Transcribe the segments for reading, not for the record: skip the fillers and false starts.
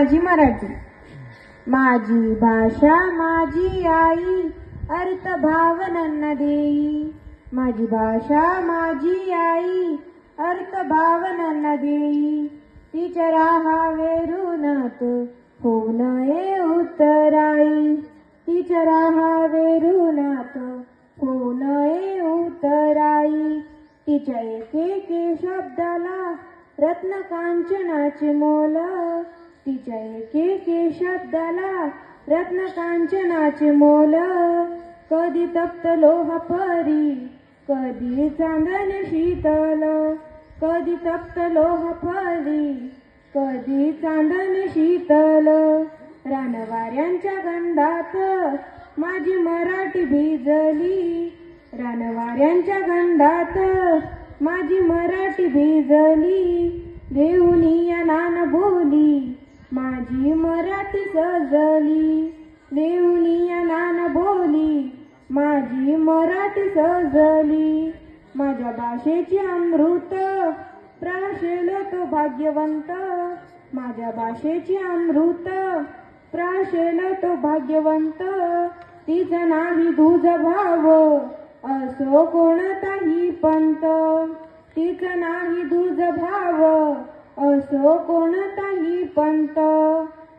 माझी मराठी. माझी भाषा माझी आई, अर्थ भावनांना देई. माझी भाषा माझी आई, अर्थ भावनांना देई. तिच्या राहावे ऋणात होऊ नये उतराई. तिच्या राहावे ऋणात होऊ नये उतराई. तिच्या एकेके शब्दाला रत्न कांचनाचे मोल. तिच्या एकेके शब्दाला रत्न कांचनाचे मोल. कधी तप्त लोह परी, कधी चांदण शीतल. कधी तप्त लोह परी, कधी चांदण शीतल. रानवाऱ्यांच्या गंधात माझी मराठी भिजली. रानवाऱ्यांच्या गंधात माझी मराठी भिजली. देऊनी या नान बोली माझी मराठी सजली. देऊनी या नान बोली माझी मराठी सजली. माझ्या भाषेची अमृत प्राशेल तो भाग्यवंत. माझ्या भाषेची अमृत प्राशेल तो भाग्यवंत. तिचा नाही दूज भाव असो कोणताही पंत. तिचा नाही दूज भाव असो कोणताही पंत.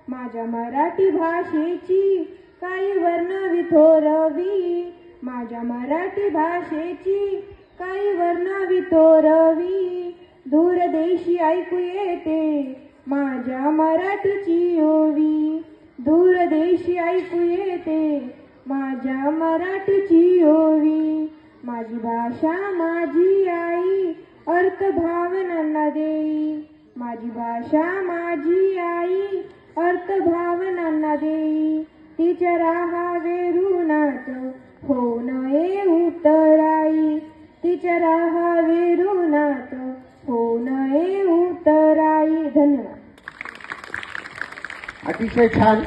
माझ्या मराठी भाषेची काही वर्णवी थोरवी. माझ्या मराठी भाषेची काही वर्णवी थोरवी. दूरदेशी ऐकू येते माझ्या मराठीची ओवी. दूरदेशी ऐकू येते माझ्या मराठीची ओवी. माझी भाषा माझी आई, अर्थ भावनांना देई. माझी भाषा माझी आई, अर्थ भावनांना देई. तिच्या राहावे ऋणात होऊ नये उतराई. तिच्या राहावे ऋणात होऊ नये उतराई. धन्यवाद. अतिशय छान.